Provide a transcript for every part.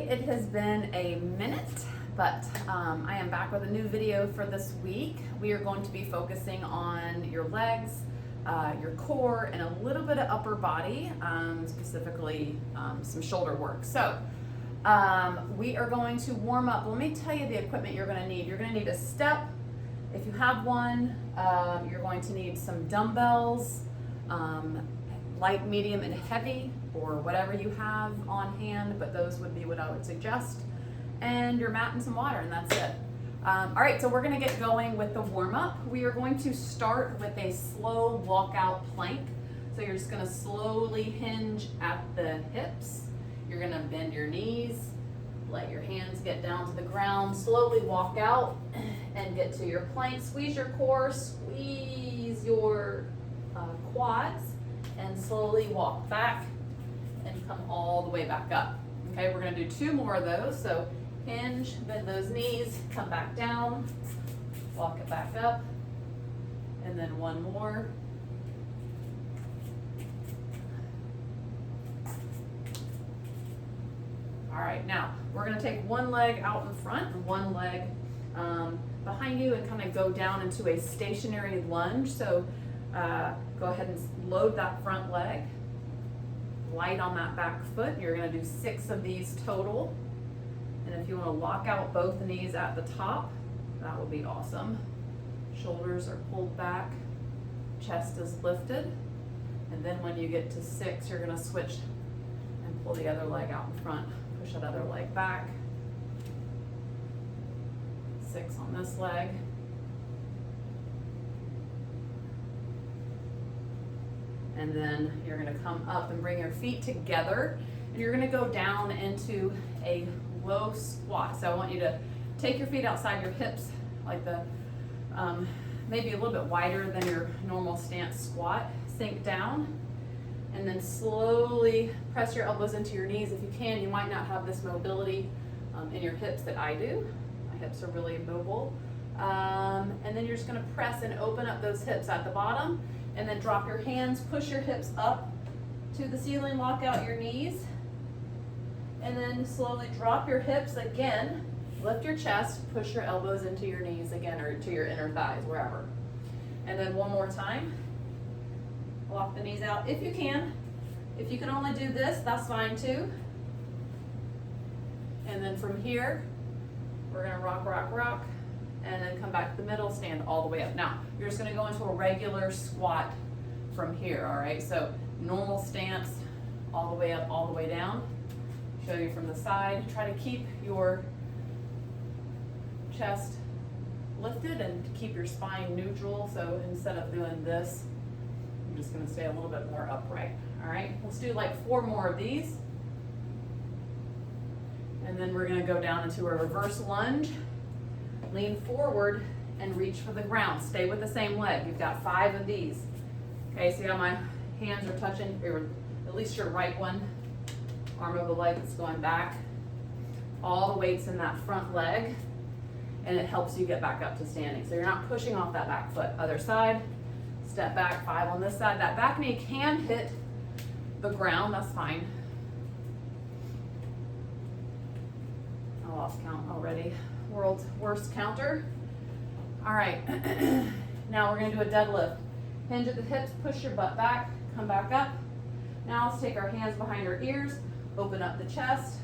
it has been a minute, but I am back with a new video for this week. We are going to be focusing on your legs, your core, and a little bit of upper body, specifically some shoulder work. So we are going to warm up. Let me tell you the equipment you're going to need. You're going to need a step. If you have one, you're going to need some dumbbells, light, medium, and heavy, or whatever you have on hand, but those would be what I would suggest. And your mat and some water, and that's it. All right, so we're gonna get going with the warm-up. We are going to start with a slow walkout plank. So you're just gonna slowly hinge at the hips. You're gonna bend your knees, let your hands get down to the ground, slowly walk out and get to your plank. Squeeze your core, squeeze your quads, and slowly walk back and come all the way back up. Okay, we're gonna do 2 more of those. So hinge, bend those knees, come back down, walk it back up, and then 1 more. All right, now we're gonna take 1 leg out in front and 1 leg behind you and kind of go down into a stationary lunge. So go ahead and load that front leg, light on that back foot. You're gonna do 6 of these total. And if you wanna lock out both knees at the top, that would be awesome. Shoulders are pulled back, chest is lifted. And then when you get to 6, you're gonna switch and pull the other leg out in front. Push that other leg back. 6 on this leg. And then you're gonna come up and bring your feet together, and you're gonna go down into a low squat. So I want you to take your feet outside your hips, like the, maybe a little bit wider than your normal stance squat. Sink down, and then slowly press your elbows into your knees. If you can, you might not have this mobility in your hips that I do. My hips are really mobile. And then you're just gonna press and open up those hips at the bottom, and then drop your hands, push your hips up to the ceiling, lock out your knees, and then slowly drop your hips again, lift your chest, push your elbows into your knees again, or to your inner thighs, wherever. And then 1 more time, lock the knees out if you can. If you can only do this, that's fine too. And then from here, we're gonna rock, rock, rock, and then come back to the middle, stand all the way up. Now, you're just gonna go into a regular squat from here, all right? So normal stance, all the way up, all the way down. Show you from the side. Try to keep your chest lifted and keep your spine neutral. So instead of doing this, I'm just gonna stay a little bit more upright, all right? Let's do like 4 more of these. And then we're gonna go down into a reverse lunge. Lean forward and reach for the ground. Stay with the same leg. You've got 5 of these. Okay, see how my hands are touching, or at least your right one, arm of the leg that's going back. All the weight's in that front leg, and it helps you get back up to standing. So you're not pushing off that back foot. Other side, step back, 5 on this side. That back knee can hit the ground, that's fine. I lost count already. World's worst counter. All right, now we're gonna do a deadlift. Hinge at the hips, push your butt back, come back up. Now let's take our hands behind our ears, open up the chest.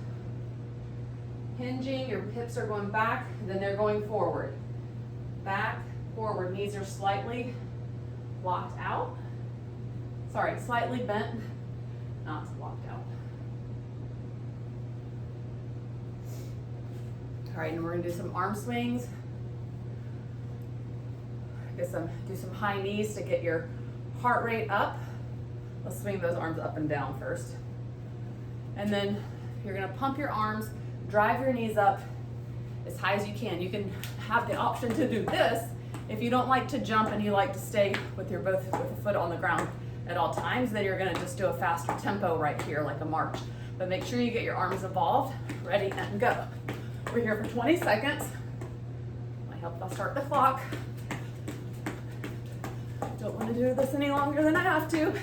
Hinging, your hips are going back, then they're going forward. Back, forward, knees are slightly locked out. Sorry, slightly bent, not locked out. All right, and we're gonna do some arm swings. Do some high knees to get your heart rate up. Let's swing those arms up and down first. And then you're gonna pump your arms, drive your knees up as high as you can. You can have the option to do this if you don't like to jump and you like to stay with both with a foot on the ground at all times. Then you're gonna just do a faster tempo right here, like a march. But make sure you get your arms involved. Ready and go. We're here for 20 seconds. I hope I'll start the clock. Don't want to do this any longer than I have to.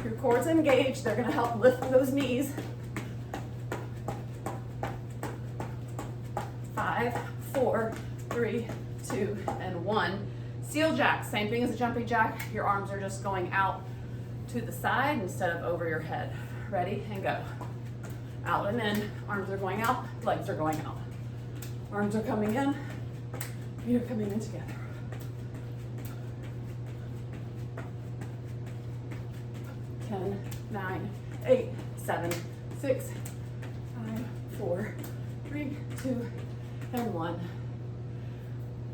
Your core's engaged. They're going to help lift those knees. 2, and 1. Seal jack, same thing as a jumping jack. Your arms are just going out to the side instead of over your head. Ready, and go. Out and in, arms are going out, legs are going out. Arms are coming in, feet are coming in together. Ten, 9, 8, 7, 6, 5, 4, 3, 2, and 1.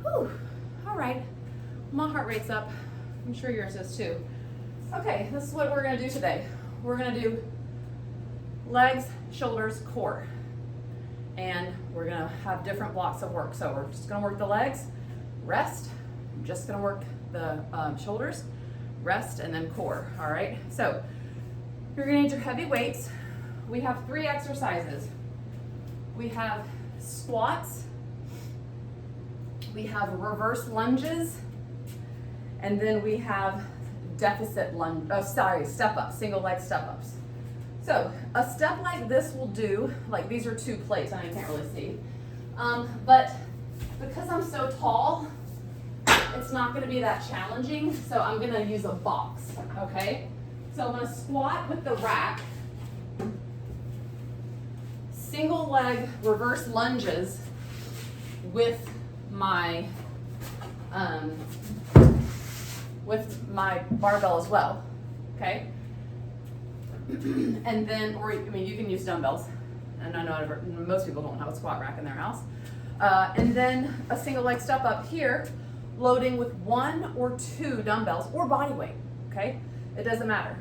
Whew. All right, my heart rate's up. I'm sure yours is too. Okay, this is what we're gonna do today. We're gonna do legs, shoulders, core. And we're gonna have different blocks of work. So we're just gonna work the legs, rest. I'm just gonna work the shoulders, rest, and then core, all right? So you're gonna need your heavy weights. We have 3 exercises. We have squats, we have reverse lunges, and then we have step-ups, single leg step-ups. So a step like this will do, like these are 2 plates, and I can't really see. But because I'm so tall, it's not gonna be that challenging, so I'm gonna use a box, okay? So I'm gonna squat with the rack, single leg reverse lunges with my barbell as well, okay? And then, or I mean, you can use dumbbells, and I know most people don't have a squat rack in their house. And then a single leg step up here, loading with 1 or 2 dumbbells or body weight, okay? It doesn't matter.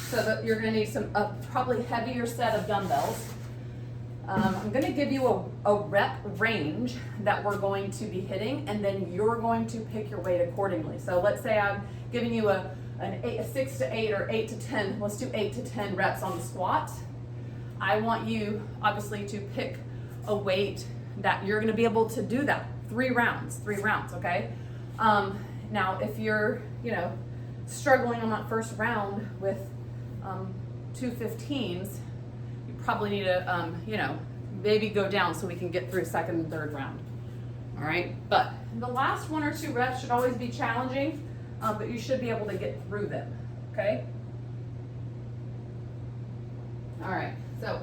So that you're gonna need a probably heavier set of dumbbells. I'm gonna give you a rep range that we're going to be hitting, and then you're going to pick your weight accordingly. So let's say I'm giving you a 6 to 8 or 8 to 10, let's do 8 to 10 reps on the squat. I want you obviously to pick a weight that you're gonna be able to do that. 3 rounds, okay? Now if you're, struggling on that first round with 2 15s, you probably need to, maybe go down so we can get through 2nd and 3rd round, all right? But the last 1 or 2 reps should always be challenging, but you should be able to get through them, okay? All right, so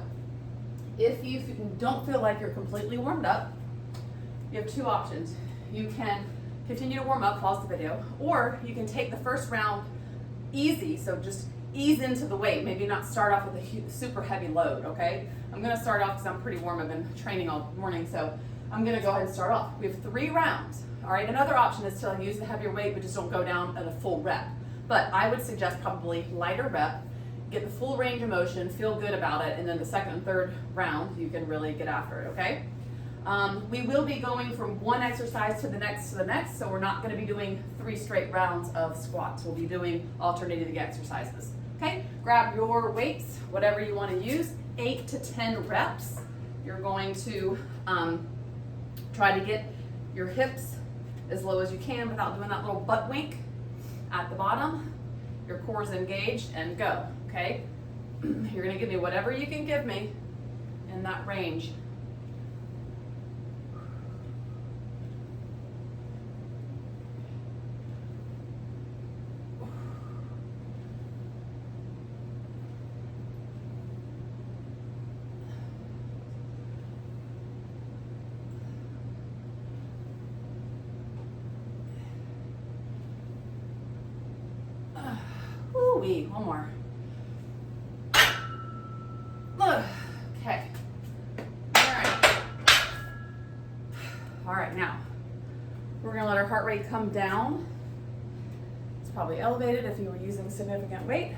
if you don't feel like you're completely warmed up, you have 2 options. You can continue to warm up, pause the video, or you can take the first round easy, so just ease into the weight, maybe not start off with a super heavy load, okay? I'm gonna start off because I'm pretty warm, I've been training all morning, so I'm gonna go ahead and start off. We have 3 rounds, all right? Another option is to use the heavier weight, but just don't go down at a full rep. But I would suggest probably lighter rep, get the full range of motion, feel good about it, and then the 2nd and 3rd round, you can really get after it, okay? We will be going from one exercise to the next, so we're not gonna be doing 3 straight rounds of squats. We'll be doing alternating exercises, okay? Grab your weights, whatever you wanna use, 8 to 10 reps. You're going to try to get your hips as low as you can without doing that little butt wink at the bottom. Your core's engaged, and go, okay? You're gonna give me whatever you can give me in that range. One more. Okay. All right, now we're gonna let our heart rate come down. It's probably elevated if you were using significant weight.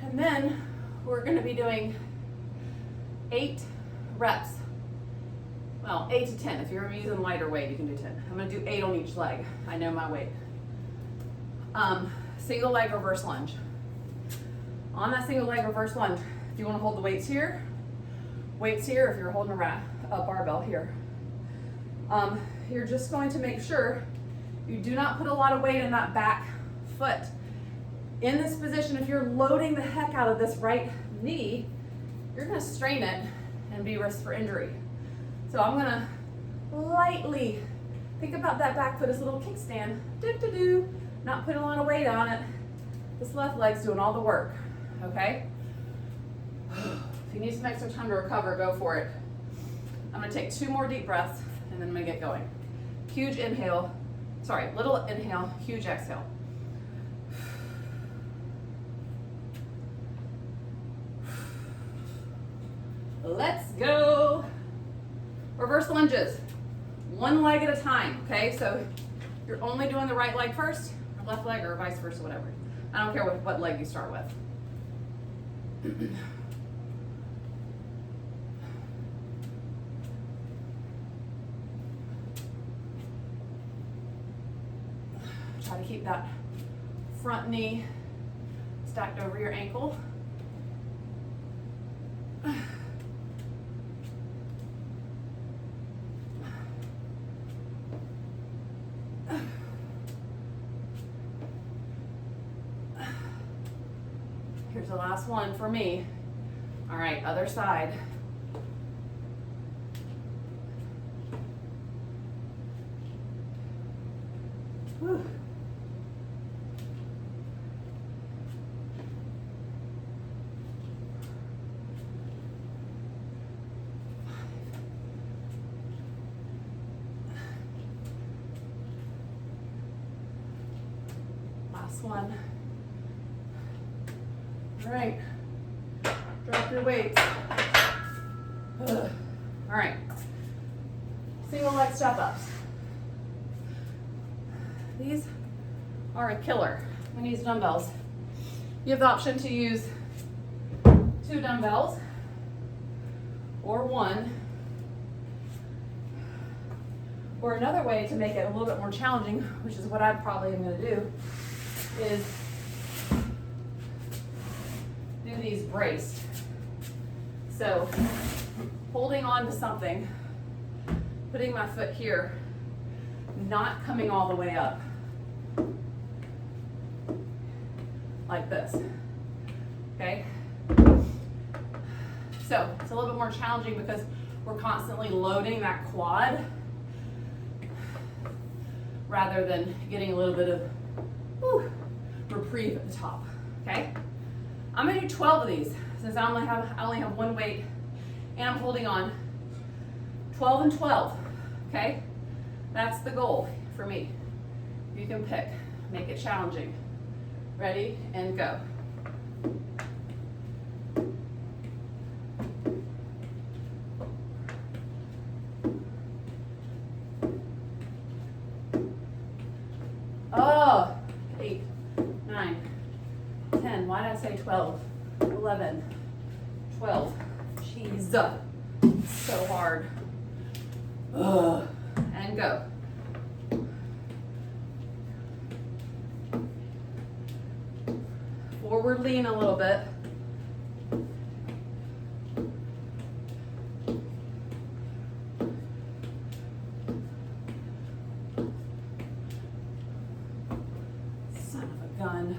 And then we're gonna be doing 8 reps. Well, 8 to 10. If you're using lighter weight, you can do 10. I'm gonna do 8 on each leg. I know my weight. Single leg reverse lunge. On that single leg reverse lunge, if you want to hold the weights here, if you're holding a barbell here. You're just going to make sure you do not put a lot of weight in that back foot. In this position, if you're loading the heck out of this right knee, you're going to strain it and be risk for injury. So I'm going to lightly. Think about that back foot as a little kickstand. Do-do-do. Not putting a lot of weight on it. This left leg's doing all the work, okay? If you need some extra time to recover, go for it. I'm gonna take 2 more deep breaths and then I'm gonna get going. Huge inhale, sorry, little inhale, huge exhale. Let's go. Reverse lunges, 1 leg at a time, okay? So you're only doing the right leg first, or left leg, or vice versa, whatever. I don't care what leg you start with. Try to keep that front knee stacked over your ankle. Here's the last one for me. All right, other side. Whew. Last one. All right, drop your weights. Ugh. All right, single leg step ups. These are a killer. I'm gonna use dumbbells. You have the option to use 2 dumbbells or 1. Or another way to make it a little bit more challenging, which is what I probably am gonna do, is do these braced. So holding on to something, putting my foot here, not coming all the way up. Like this, okay? So it's a little bit more challenging because we're constantly loading that quad rather than getting a little bit of reprieve at the top, okay? I'm gonna do 12 of these since I only have 1 weight and I'm holding on. 12 and 12, okay? That's the goal for me. You can pick, make it challenging. Ready and go. Oh, 8, 9, 10. Why did I say 12? 11, 12. Jeez, so hard. Ugh. And go. Forward lean a little bit. Son of a gun.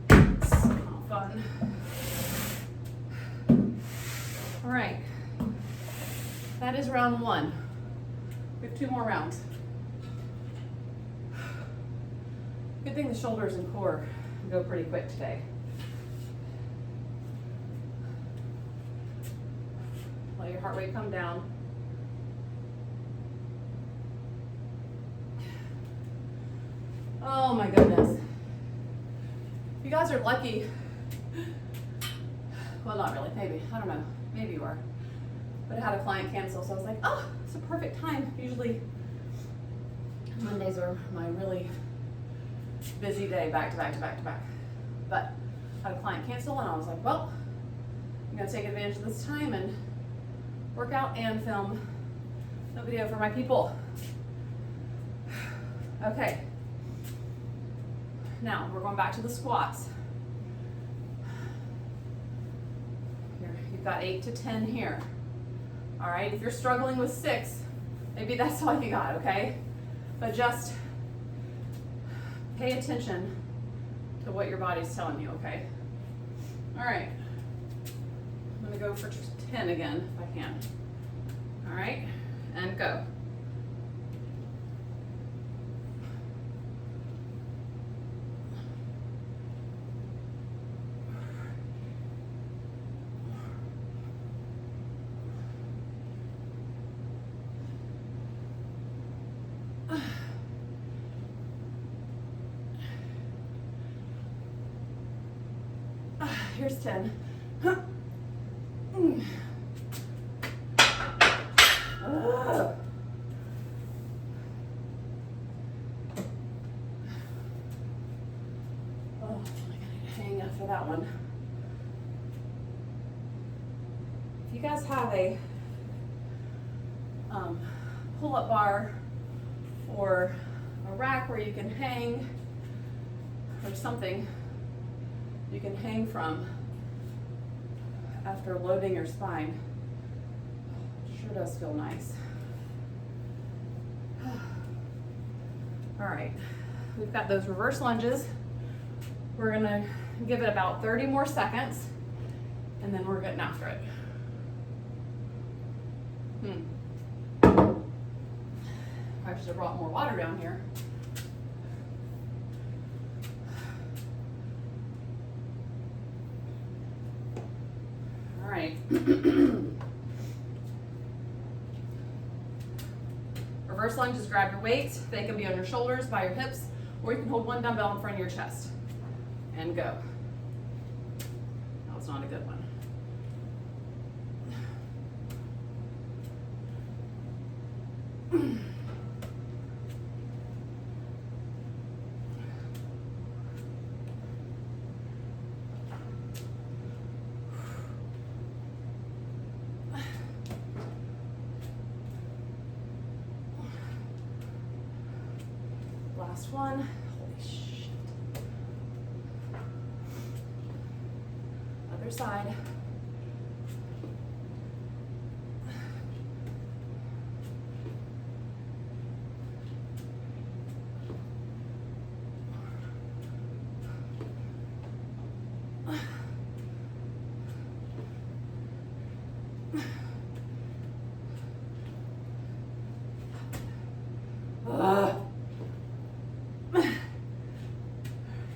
It's not fun. All right. That is round 1. We have 2 more rounds. Good thing the shoulders and core go pretty quick today. Let your heart rate come down. Oh my goodness. You guys are lucky. Well, not really, maybe. I don't know. Maybe you are. But I had a client cancel, so I was like, oh, it's a perfect time. Usually Mondays are my really busy day, back to back to back to back. But I had a client cancel and I was like, well, I'm gonna take advantage of this time and work out and film a video for my people. Okay. Now we're going back to the squats. Here, you've got 8 to 10 here. All right, if you're struggling with 6, maybe that's all you got, okay? But just pay attention to what your body's telling you, okay? All right, I'm gonna go for just 10 again, if I can. All right, and go. here's 10. Oh, I gotta hang after that one. If you guys have a pull-up bar or a rack where you can hang, or something you can hang from after loading your spine, it sure does feel nice. All right, we've got those reverse lunges. We're gonna give it about 30 more seconds, and then we're getting after it. I should have brought more water down here. All right. Reverse lunges, grab your weights. They can be on your shoulders, by your hips, or you can hold one dumbbell in front of your chest. And go. That was not a good one. Last one. Holy shit. Other side.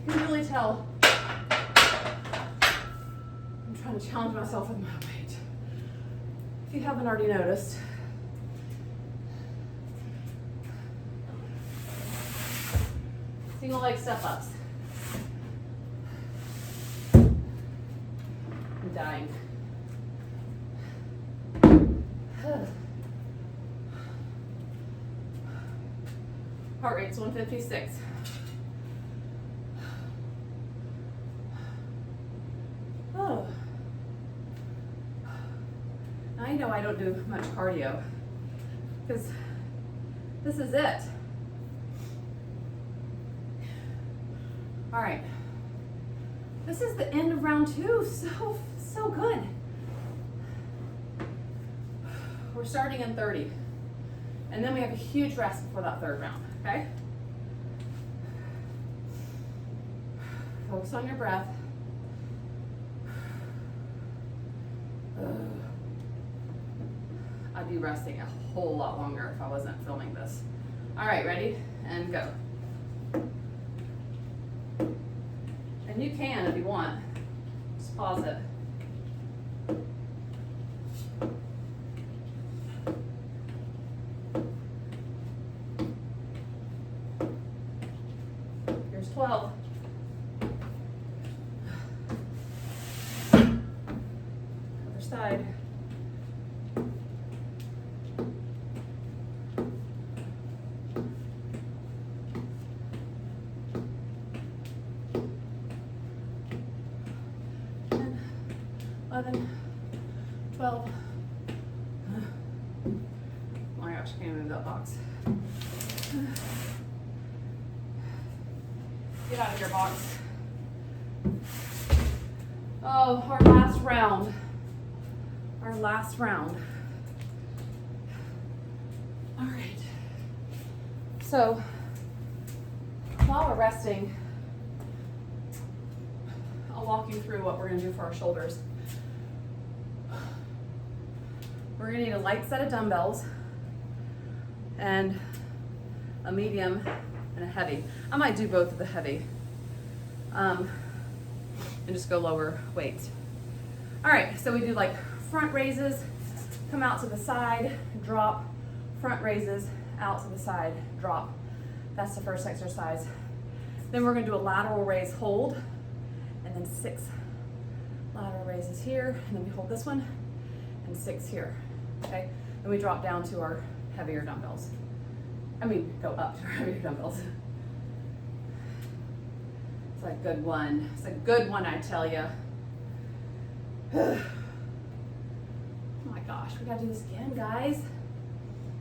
You can really tell I'm trying to challenge myself with my weight. If you haven't already noticed, single leg step ups. I'm dying. Heart rate's 156. Oh. Now you know I don't do much cardio because this is it. All right. This is the end of round 2. So good. We're starting in 30. And then we have a huge rest before that 3rd round, okay? Focus on your breath. I'd be resting a whole lot longer if I wasn't filming this. All right, ready? And go. And you can, if you want, just pause it. Here's 12. Other side. And 11, 12. Oh my gosh, I can't move that box. Get out of your box. Oh, our last round. Our last round. All right. So, while we're resting, I'll walk you through what we're going to do for our shoulders. We're going to need a light set of dumbbells and a medium and a heavy. I might do both of the heavy and just go lower weights. All right, so we do like front raises, come out to the side, drop, front raises, out to the side, drop. That's the first exercise. Then we're gonna do a lateral raise hold, and then 6 places here, and then we hold this one, and 6 here, okay? Then we drop down to our heavier dumbbells. Go up to our heavier dumbbells. It's a good one. It's a good one, I tell you. Oh my gosh, we gotta do this again, guys.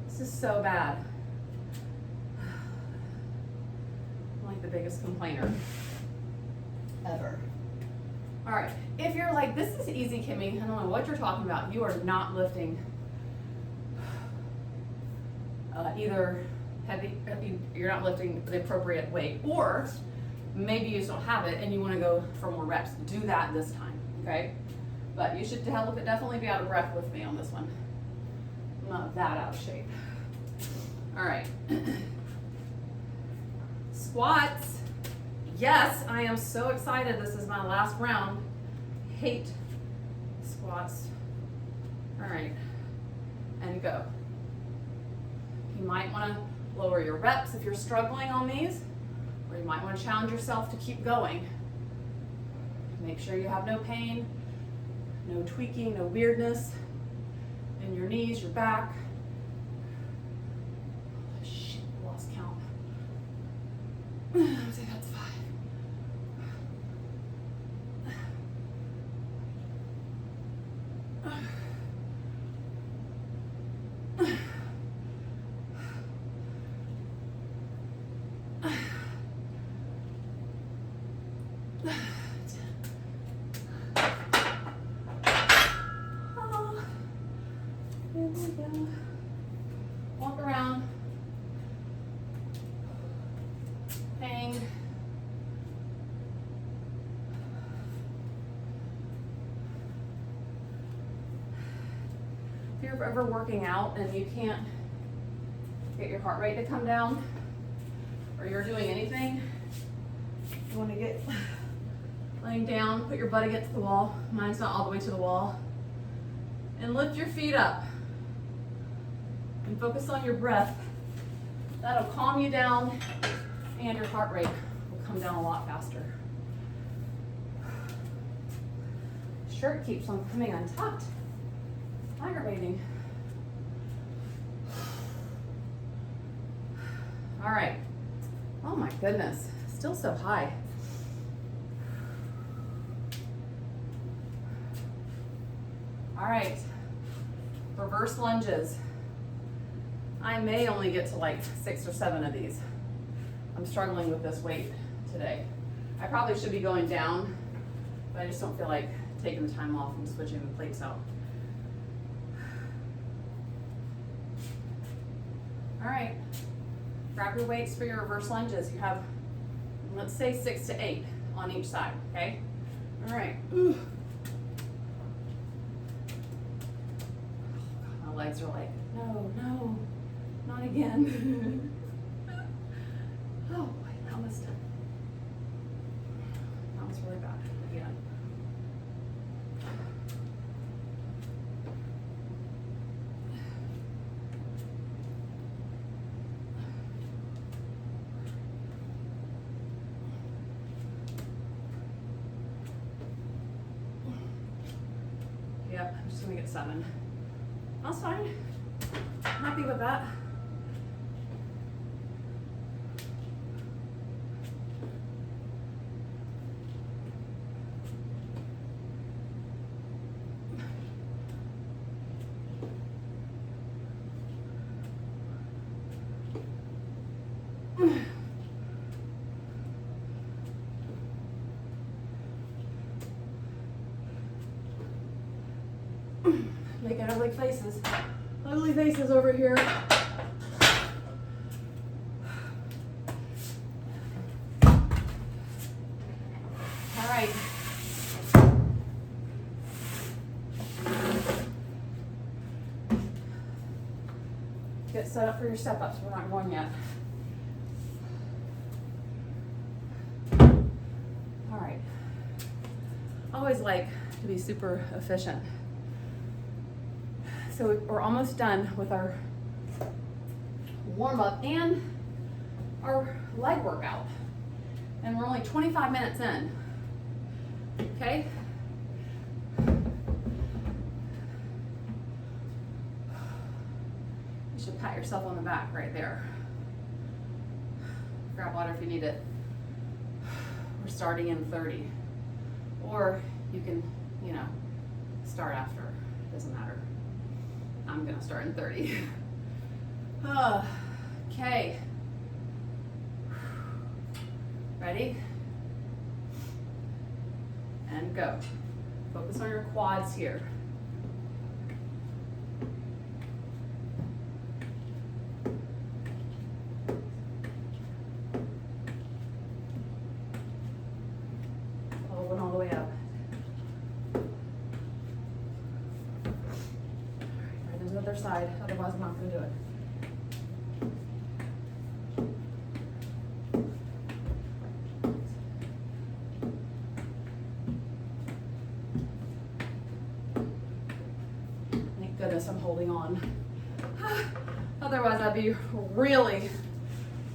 This is so bad. I'm like the biggest complainer ever. All right, if you're like, this is easy, Kimmy, I don't know what you're talking about. You are not lifting either heavy, you're not lifting the appropriate weight, or maybe you still have it and you want to go for more reps. Do that this time, okay? But you should definitely be out of breath with me on this one. I'm not that out of shape. All right. Squats. Yes, I am so excited. This is my last round. Hate squats. All right, and go. You might want to lower your reps if you're struggling on these, or you might want to challenge yourself to keep going. Make sure you have no pain, no tweaking, no weirdness in your knees, your back. Oh, shit, lost count. I think that's 5. Walk around, hang. If you're ever working out and you can't get your heart rate to come down, or you're doing anything, you want to get laying down, put your butt against the wall. Mine's not all the way to the wall. And lift your feet up. And focus on your breath. That'll calm you down, and your heart rate will come down a lot faster. Shirt keeps on coming untucked. Aggravating. All right. Oh my goodness, still so high. All right, reverse lunges. I may only get to like 6 or 7 of these. I'm struggling with this weight today. I probably should be going down, but I just don't feel like taking the time off and switching the plates out. All right, grab your weights for your reverse lunges. You have, let's say 6 to 8 on each side, okay? All right. Ooh. My legs are like, no, not again. Oh boy, that was really bad again. Yep, I'm just gonna get 7. That's fine. I'm happy with that. Making ugly faces. Ugly faces over here. All right. Get set up for your step ups. We're not going yet. All right. Always like to be super efficient. So we're almost done with our warm up and our leg workout. And we're only 25 minutes in. Okay? You should pat yourself on the back right there. Grab water if you need it. We're starting in 30. Or you can, you know, start after. Doesn't matter. I'm gonna start in 30. Okay. Ready? And go. Focus on your quads here. Oh, went all the way up. Right into the other side, otherwise I'm not going to do it. Goodness, I'm holding on. Otherwise, I'd be really,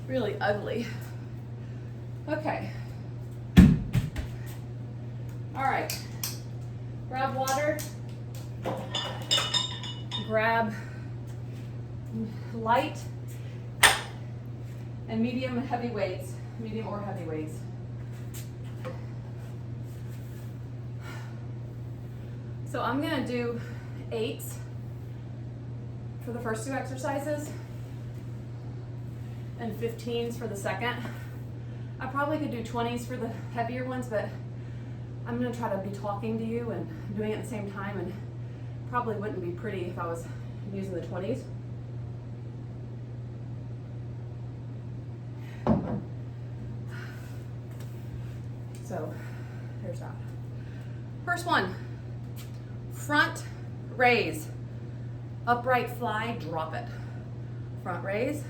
really ugly. Okay. All right. Grab water. Grab light and medium and heavy weights. Medium or heavy weights. So I'm gonna do 8s. For the first 2 exercises and 15s for the second. I probably could do 20s for the heavier ones, but I'm gonna try to be talking to you and doing it at the same time, and probably wouldn't be pretty if I was using the 20s. So there's that. First one, front raise. Upright fly, drop it. Front raise,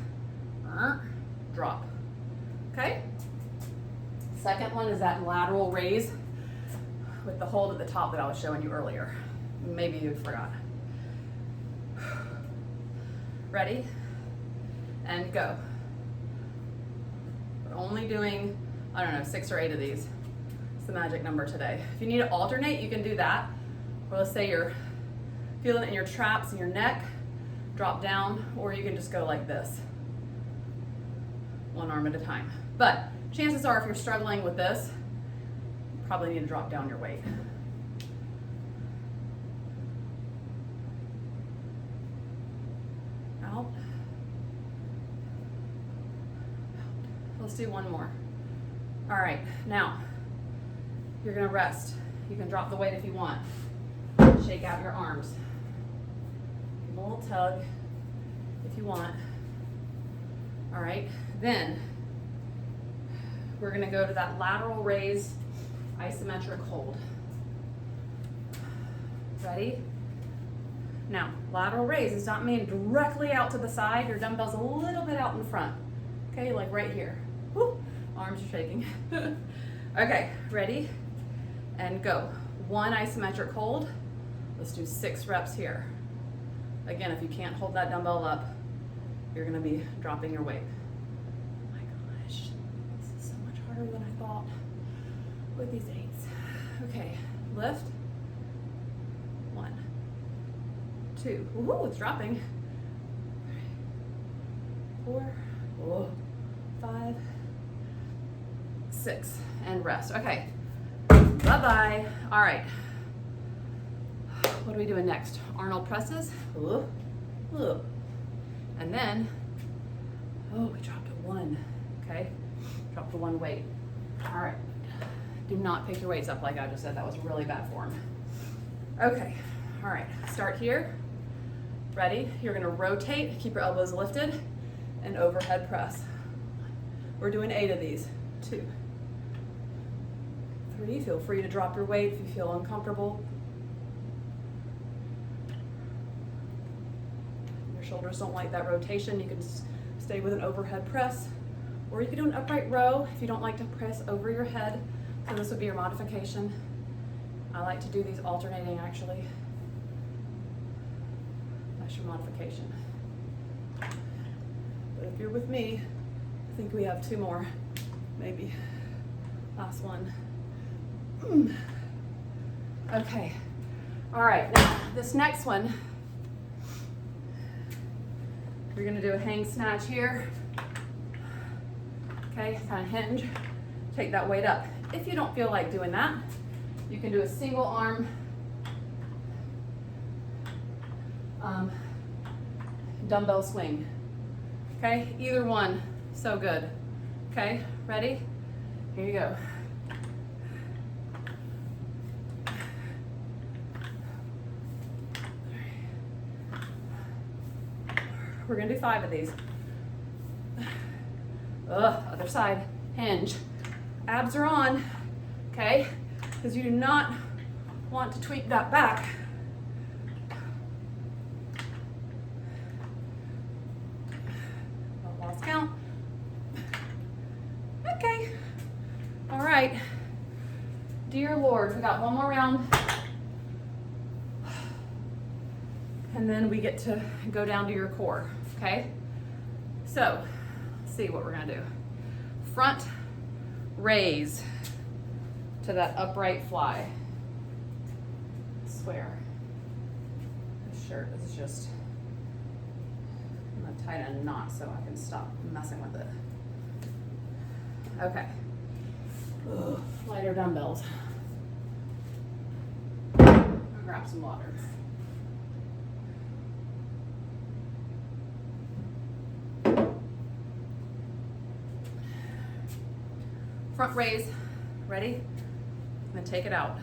drop. Okay? Second one is that lateral raise with the hold at the top that I was showing you earlier. Maybe you forgot. Ready? And go. We're only doing, I don't know, 6 or 8 of these. It's the magic number today. If you need to alternate, you can do that. Or let's say you're feeling it in your traps and your neck, drop down, or you can just go like this, one arm at a time. But chances are if you're struggling with this, you probably need to drop down your weight. Out. Let's do one more. All right, now you're gonna rest. You can drop the weight if you want. Shake out your arms. Give a little tug if you want. All right, then we're gonna go to that lateral raise, isometric hold. Ready? Now, lateral raise does not mean directly out to the side. Your dumbbell's a little bit out in front. Okay, like right here. Woo, arms are shaking. Okay, ready? And go. 1 isometric hold. Let's do 6 reps here. Again, if you can't hold that dumbbell up, you're gonna be dropping your weight. Oh my gosh, this is so much harder than I thought with these 8s. Okay, lift. 1, 2, ooh, it's dropping. 4, 5, 6, and rest. Okay, bye-bye. All right. What are we doing next? Arnold presses. Ooh, ooh. And then, oh, we dropped a 1. Okay, drop the 1 weight. All right. Do not pick your weights up like I just said. That was really bad form. Okay, all right. Start here. Ready? You're gonna rotate, keep your elbows lifted, and overhead press. We're doing 8 of these. 2, 3. Feel free to drop your weight if you feel uncomfortable. Shoulders don't like that rotation. You can stay with an overhead press, or you can do an upright row if you don't like to press over your head. So this would be your modification. I like to do these alternating actually. That's your modification. But if you're with me, I think we have 2 more, maybe. Last one. Okay. All right, now this next one, You're gonna do a hang snatch here. Okay, kind of hinge, take that weight up. If you don't feel like doing that, you can do a single arm dumbbell swing. Okay, either one, so good. Okay, ready? Here you go. We're gonna do 5 of these. Other side, hinge. Abs are on, okay? Because you do not want to tweak that back. Lost count. Okay. All right. Dear Lord, we got one more round. And then we get to go down to your core, okay? So, let's see what we're gonna do. Front raise to that upright fly. I swear, this shirt is just, I'm gonna tie it in a knot so I can stop messing with it. Okay. Ugh, lighter dumbbells. I'll grab some water. Front raise, ready? I'm gonna take it out.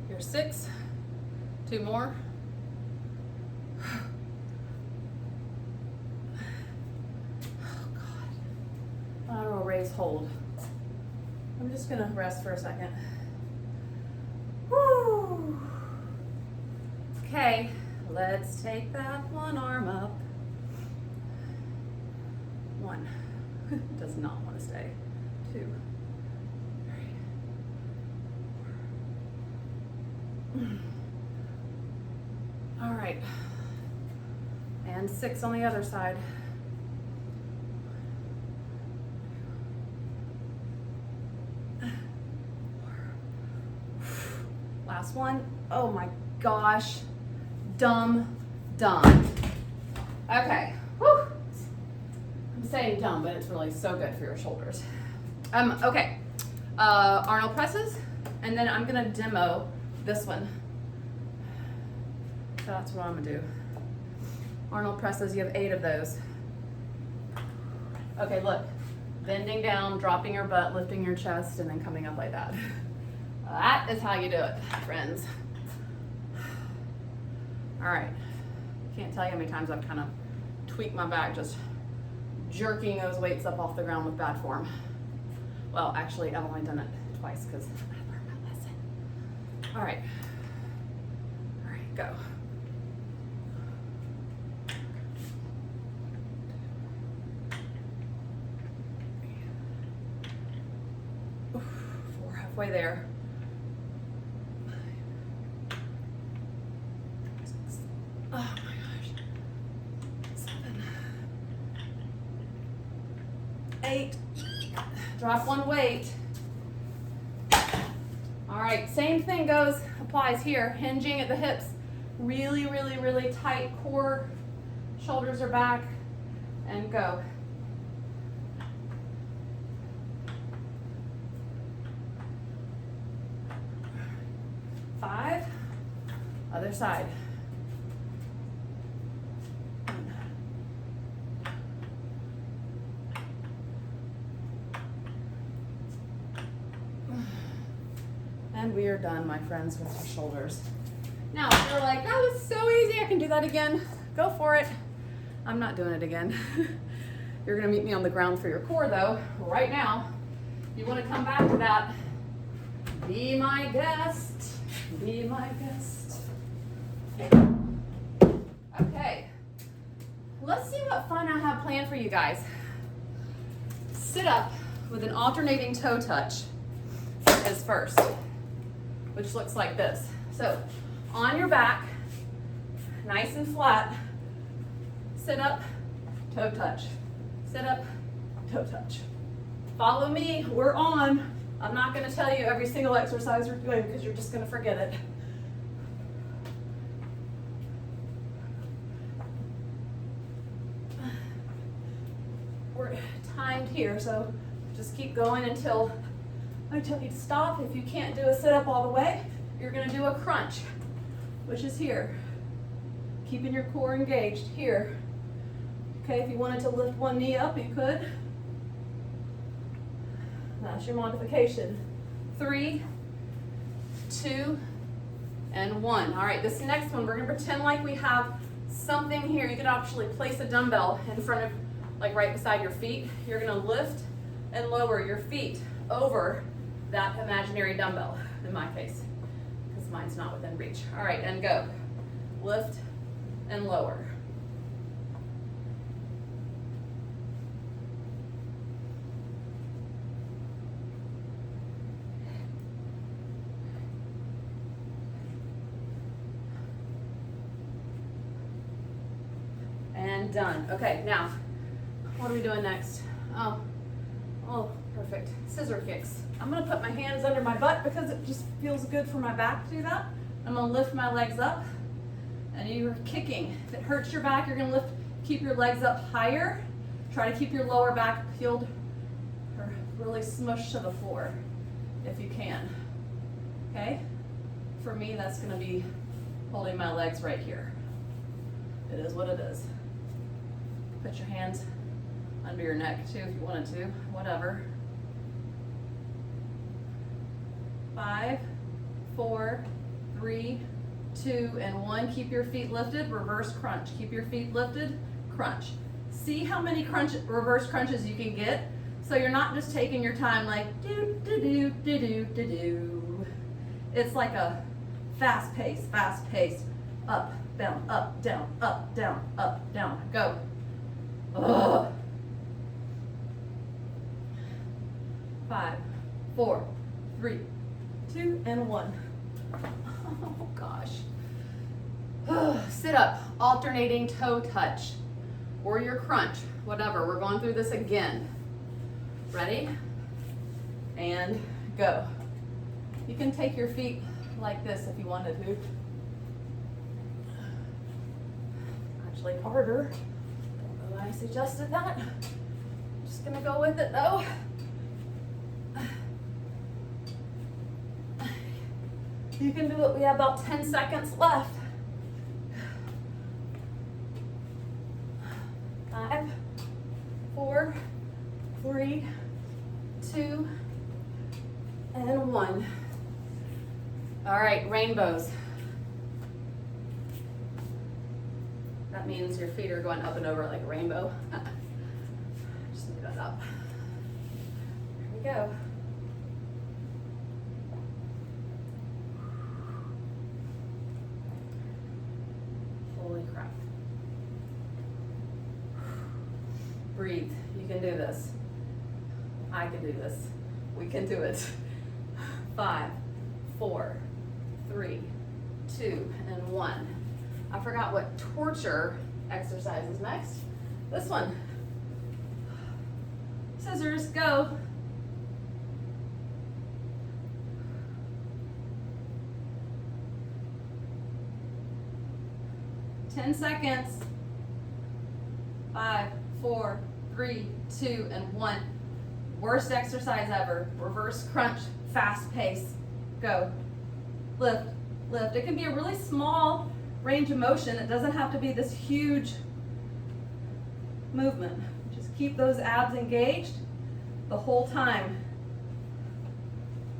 Here's 6, 2 more. Oh God. Lateral raise, hold. I'm just gonna rest for a second. Woo. Okay, let's take that one arm up. 1, does not want to stay. 2, 3. All right, and 6 on the other side. Last one. Oh my gosh. Dumb. Okay. Whew. I'm saying dumb, but it's really so good for your shoulders. Okay. Arnold presses, and then I'm gonna demo this one. So that's what I'm gonna do. Arnold presses, you have 8 of those. Okay, look. Bending down, dropping your butt, lifting your chest, and then coming up like that. That is how you do it, friends. All right. Can't tell you how many times I've kind of tweaked my back just jerking those weights up off the ground with bad form. Well, actually, I've only done it twice because I learned my lesson. All right. All right, go. Oof, 4, halfway there. Oh my gosh. 7, 8. Drop one weight. All right, same thing applies here. Hinging at the hips. Really, really, really tight core. Shoulders are back. And go. 5. Other side. And we are done, my friends, with your shoulders. Now, if you're like, that was so easy, I can do that again, go for it. I'm not doing it again. You're gonna meet me on the ground for your core though, right now. You wanna come back to that. Be my guest, be my guest. Okay, let's see what fun I have planned for you guys. Sit up with an alternating toe touch is first, which looks like this. So on your back, nice and flat, sit up, toe touch. Sit up, toe touch. Follow me, we're on. I'm not gonna tell you every single exercise you're doing because you're just gonna forget it. We're timed here, so just keep going until I tell you to stop. If you can't do a sit-up all the way, you're gonna do a crunch, which is here. Keeping your core engaged here. Okay, if you wanted to lift one knee up, you could. That's your modification. 3, 2, and 1. All right, this next one, we're gonna pretend like we have something here. You could actually place a dumbbell in front of, like right beside your feet. You're gonna lift and lower your feet over that imaginary dumbbell, in my case, because mine's not within reach. All right, and go. Lift and lower. And done. Okay, now, what are we doing next? Oh, perfect. Scissor kicks. I'm gonna put my hands under my butt because it just feels good for my back to do that. I'm gonna lift my legs up, and you're kicking. If it hurts your back, you're gonna keep your legs up higher. Try to keep your lower back peeled or really smushed to the floor if you can. Okay? For me, that's gonna be holding my legs right here. It is what it is. Put your hands under your neck too if you wanted to, whatever. 5, 4, 3, 2, and 1. Keep your feet lifted, reverse crunch. Keep your feet lifted, crunch. See how many reverse crunches you can get, so you're not just taking your time like do, do, do, do, do, do, do. It's like a fast pace, up, down, up, down, up, down, up, down. Go. Ugh. 5, 4, 3, 2, and 1. Oh gosh. Sit up, alternating toe touch, or your crunch, whatever. We're going through this again. Ready? And go. You can take your feet like this if you wanted to. Actually harder. Don't know why I suggested that. I'm just gonna go with it though. You can do it. We have about 10 seconds left. 5, 4, 3, 2, and 1. All right, rainbows. That means your feet are going up and over like a rainbow. Just move that up. There we go. Holy crap. Breathe. You can do this. I can do this. We can do it. 5, 4, 3, 2, and 1. I forgot what torture exercise is next. This one. Scissors, go. Ten seconds. 5, 4, 3, 2, and 1. Worst exercise ever. Reverse crunch, fast pace. Go. Lift, lift. It can be a really small range of motion. It doesn't have to be this huge movement. Just keep those abs engaged the whole time.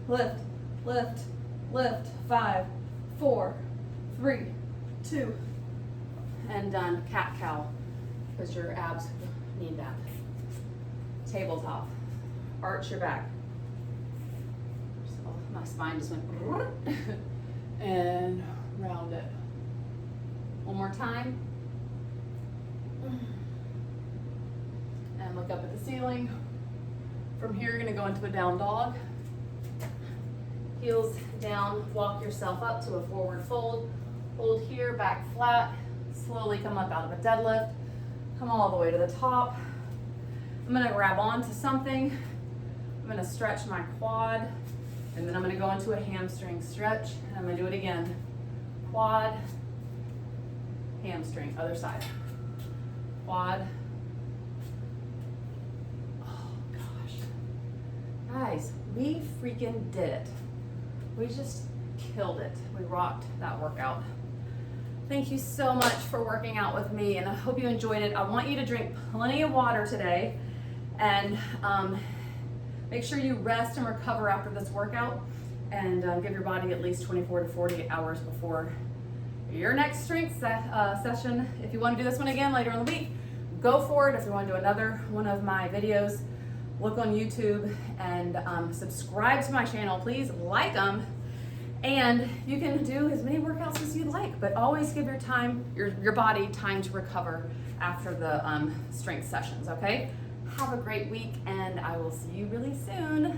Lift, lift, lift. 5, 4, 3, 2, and done. Cat cow, because your abs need that. Tabletop. Arch your back. So my spine just went and round it. One more time. And look up at the ceiling. From here, you're going to go into a down dog. Heels down, walk yourself up to a forward fold. Hold here, back flat. Slowly come up out of a deadlift. Come all the way to the top. I'm gonna grab onto something. I'm gonna stretch my quad, and then I'm gonna go into a hamstring stretch, and I'm gonna do it again. Quad, hamstring, other side. Quad. Oh gosh. Guys, we freaking did it. We just killed it. We rocked that workout. Thank you so much for working out with me, and I hope you enjoyed it. I want you to drink plenty of water today, and make sure you rest and recover after this workout, and give your body at least 24 to 48 hours before your next strength session. If you want to do this one again later in the week, go for it. If you want to do another one of my videos, look on YouTube and subscribe to my channel. Please like them, and you can do as many workouts as you'd like, but always give your body time to recover after the strength sessions, okay? Have a great week, and I will see you really soon.